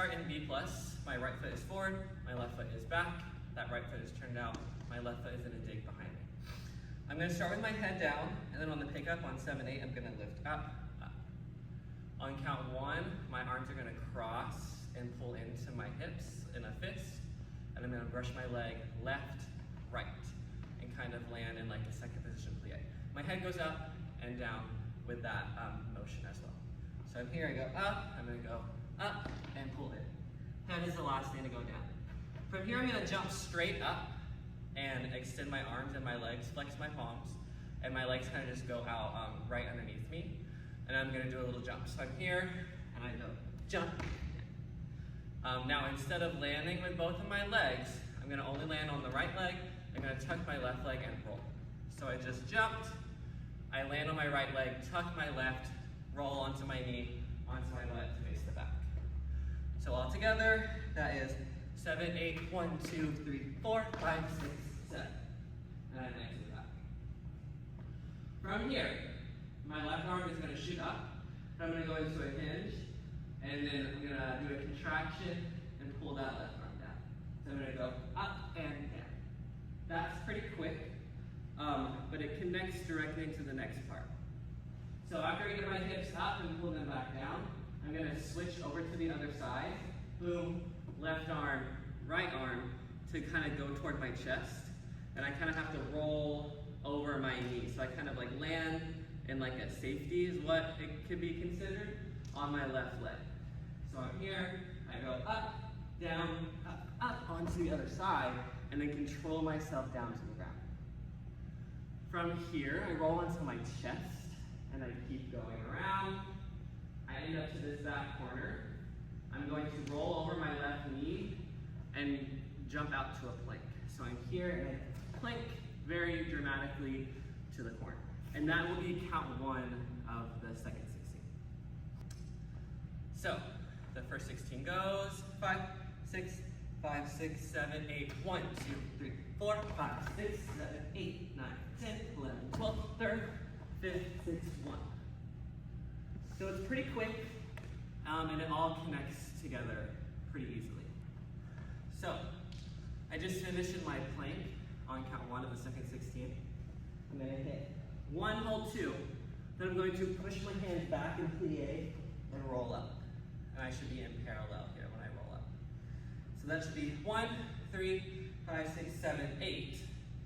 start in B+. My right foot is forward, my left foot is back. That right foot is turned out, my left foot is in a dig behind me. I'm gonna start with my head down, and then on the pickup on 7, 8, I'm gonna lift up, up. On count 1, my arms are gonna cross and pull into my hips in a fist, and I'm gonna brush my leg left, right, and kind of land in like a second position plie. My head goes up and down with that motion as well. So I'm here, I go up, I'm gonna go up and pull in. Head is the last thing to go down. From here, I'm gonna jump straight up and extend my arms and my legs, flex my palms, and my legs kind of just go out right underneath me. And I'm gonna do a little jump. So I'm here, and I go jump. Now, instead of landing with both of my legs, I'm gonna only land on the right leg. I'm gonna tuck my left leg and roll. So I just jumped, I land on my right leg, tuck my left, roll onto my knee, onto my left to face the back. So all together, that is 7, 8, 1, 2, 3, 4, 5, 6, 7. And I land to the back. From here, my left arm is gonna shoot up. I'm gonna go into a hinge, and then I'm gonna do a contraction and pull that left arm down. So I'm gonna go up and down. That's pretty quick, but it connects directly into the next part. So after I get my hips up and pull them back down, I'm gonna switch over to the other side. Boom, left arm, right arm, to kind of go toward my chest. And I kind of have to roll over my knee. So I kind of like land in like a safety is what it could be considered on my left leg. So I'm here, I go up, down, up onto the other side, and then control myself down to the ground. From here, I roll onto my chest, and I keep going around. I end up to this back corner. I'm going to roll over my left knee and jump out to a plank. So I'm here and I plank very dramatically to the corner. And that will be count 1 of the second 16. So the first 16 goes 5, 6, 5, 6, 7, 8, 1, 2, 3, 4, 5, 6, 7, 8, 9, 10, 11, 12, 3rd, 5th, 6th, 1. So it's pretty quick, and it all connects together pretty easily. So I just finished in my plank on count 1 of the second 16. I'm gonna hit 1, hold 2. Then I'm going to push my hands back in plie and roll up. And I should be in parallel here when I roll up. So that should be 1, 3, 5, 6, 7, 8.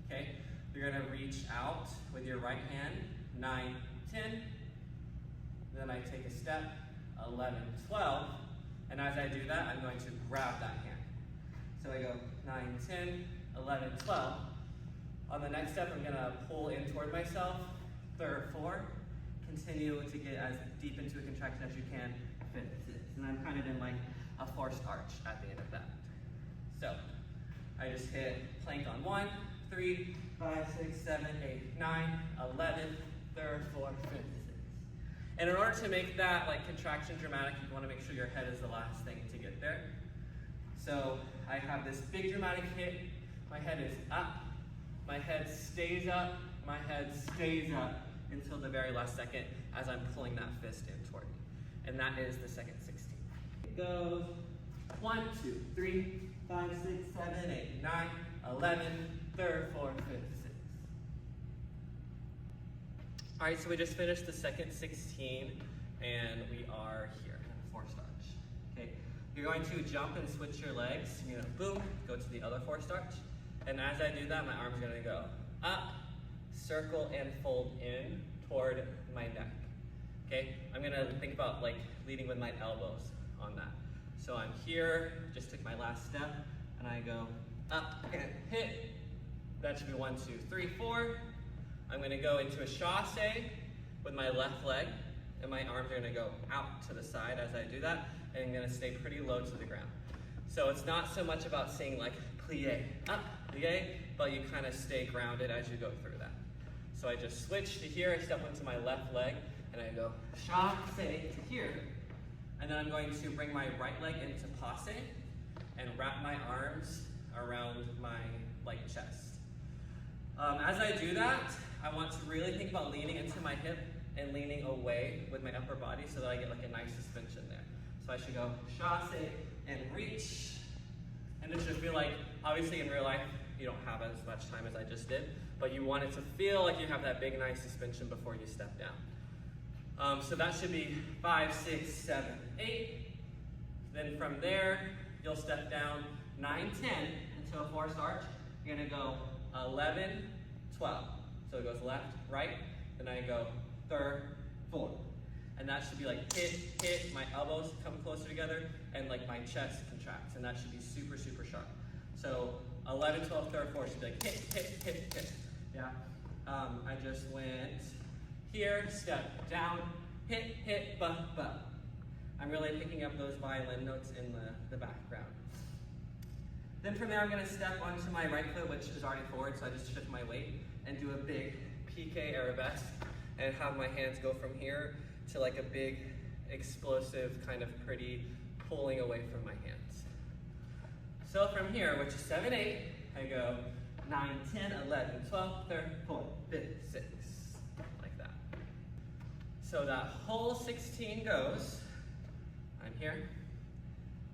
Okay, you're gonna reach out with your right hand, 9, 10. Then I take a step, 11, 12. And as I do that, I'm going to grab that hand. So I go 9, 10, 11, 12. On the next step, I'm gonna pull in toward myself, 3rd, 4. Continue to get as deep into a contraction as you can, 5th, 6th. And I'm kind of in like a forced arch at the end of that. So I just hit plank on 1, 3, 5, 6, 7, 8, 9, 11, 3rd, 4th, 5th, 6th. And in order to make that like contraction dramatic, you want to make sure your head is the last thing to get there. So I have this big dramatic hit. My head is up. My head stays up. My head stays up until the very last second as I'm pulling that fist in toward me. And that is the second 16. It goes 1, 2, 3, 5, 6, 7, 8, 9, 11, 3rd, 4th, 5th, 6th. All right, so we just finished the second 16 and we are here in forced arch. Okay, you're going to jump and switch your legs. You're gonna boom, go to the other forced arch. And as I do that, my arm's gonna go up, circle and fold in toward my neck. Okay, I'm gonna think about like leading with my elbows on that. So I'm here, just took my last step, and I go up and hit. That should be 1, 2, 3, 4. I'm gonna go into a chassé with my left leg, and my arms are gonna go out to the side as I do that, and I'm gonna stay pretty low to the ground. So it's not so much about saying like plie, up, plie, but you kind of stay grounded as you go through that. So I just switch to here, I step onto my left leg, and I go chassé to here. And then I'm going to bring my right leg into passe and wrap my arms around my like chest. As I do that, I want to really think about leaning into my hip and leaning away with my upper body so that I get like a nice suspension there. So So I should go chasse and reach. And it should feel like, obviously in real life, you don't have as much time as I just did, but you want it to feel like you have that big, nice suspension before you step down. So that should be 5, 6, 7, 8. Then from there, you'll step down 9, 10 into a forced arch. You're gonna go 11, 12. So it goes left, right, then I go third, fourth. And that should be like hit, hit, my elbows come closer together, and like my chest contracts, and that should be super, super sharp. So 11, 12, third, fourth should be like hit, hit, hit, hit. Yeah. I just went here, step down, hit, hit, ba, ba. I'm really picking up those violin notes in the background. Then from there, I'm gonna step onto my right foot, which is already forward, so I just shift my weight and do a big PK arabesque and have my hands go from here to like a big, explosive, kind of pretty pulling away from my hands. So from here, which is 7, 8, I go 9, 10, 11, 12, 13, 14, 15, 6, like that. So that whole 16 goes, I'm here,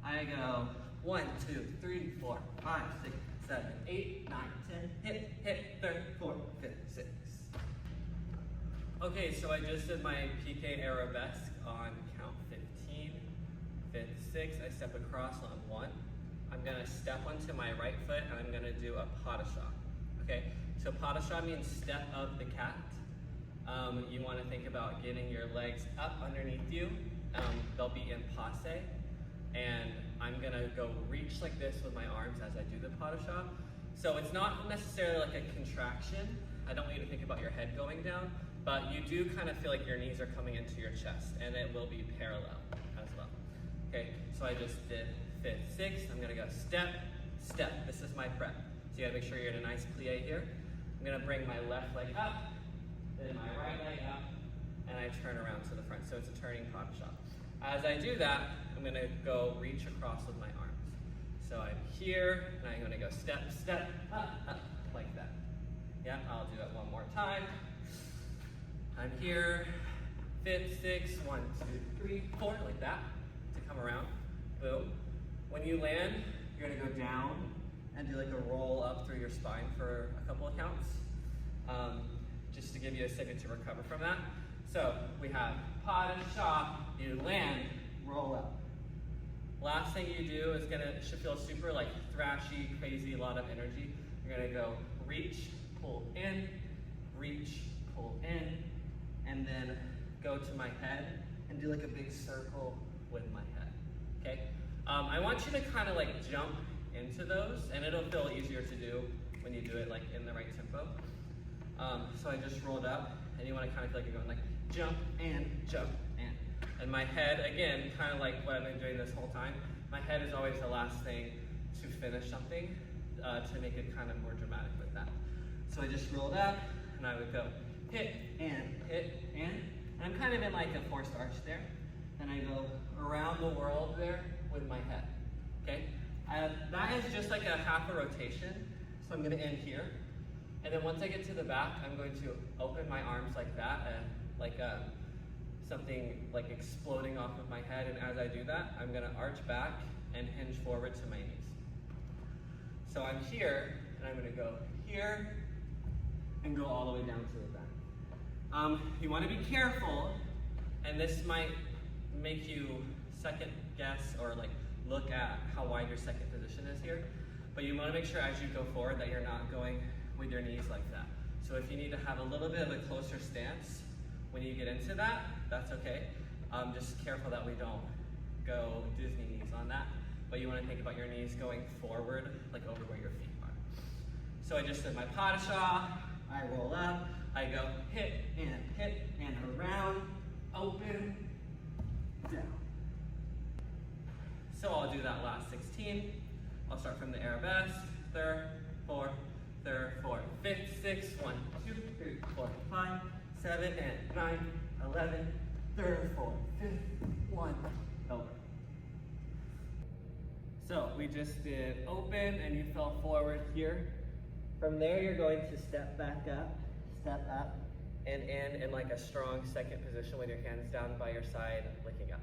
I go 1, 2, 3, 4, 5, 6, 7, 8, 9, 10, hit, hit, 13, 14, 15, 6. Okay, so I just did my PK arabesque on count 15, 5, 6. I step across on 1. I'm gonna step onto my right foot and I'm gonna do a pas de chat. Okay, so pas de chat means step of the cat. You wanna think about getting your legs up underneath you. They'll be in passe. And I'm gonna go reach like this with my arms as I do the pas de chat. So it's not necessarily like a contraction. I don't want you to think about your head going down, but you do kind of feel like your knees are coming into your chest, and it will be parallel as well. Okay, so I just did 5, 6. I'm gonna go step, step. This is my prep. So you gotta make sure you're in a nice plie here. I'm gonna bring my left leg up, then my right leg up, and I turn around to the front. So it's a turning pas de chat. As I do that, I'm gonna go reach across with my arms. So I'm here, and I'm gonna go step, step, up, like that. Yeah, I'll do it one more time. I'm here, 5, 6, 1, 2, 3, 4, like that, to come around, boom. When you land, you're gonna go down and do like a roll up through your spine for a couple of counts, just to give you a second to recover from that. So we have pas de chat, you land, roll up. Last thing you do is should feel super like thrashy, crazy, a lot of energy. You're gonna go reach, pull in, reach, pull in, and then go to my head and do like a big circle with my head, okay? I want you to kind of like jump into those, and it'll feel easier to do when you do it like in the right tempo. So I just rolled up, and you want to kind of feel like you're going like jump and jump and. And my head, again, kind of like what I've been doing this whole time, my head is always the last thing to finish something, to make it kind of more dramatic with that. So I just rolled up, and I would go hit and hit and I'm kind of in like a forced arch there. Then I go around the world there with my head, okay? That is just like a half a rotation, so I'm gonna end here. And then once I get to the back, I'm going to open my arms like that, like something like exploding off of my head. And as I do that, I'm gonna arch back and hinge forward to my knees. So I'm here, and I'm gonna go here, and go all the way down to the back. You wanna be careful, and this might make you second guess or like look at how wide your second position is here, but you wanna make sure as you go forward that you're not going with your knees like that. So if you need to have a little bit of a closer stance when you get into that, that's okay. Just careful that we don't go Disney knees on that, but you wanna think about your knees going forward, like over where your feet are. So I just did my pas de chat, I roll up, I go hit and around, open, down. So I'll do that last 16. I'll start from the arabesque, third, fourth, third, fourth, fifth, sixth, 1, 2, 3, 4, 5, 7, and 9, 11, third, fourth, fifth, 1, over. So we just did open and you fell forward here. From there, you're going to step back up, step up, and end in like a strong second position with your hands down by your side, looking up.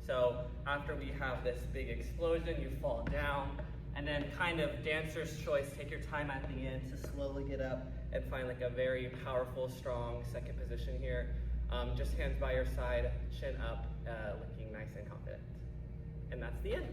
So after we have this big explosion, you fall down, and then kind of dancer's choice, take your time at the end to slowly get up and find like a very powerful, strong second position here. Just hands by your side, chin up, looking nice and confident. And that's the end.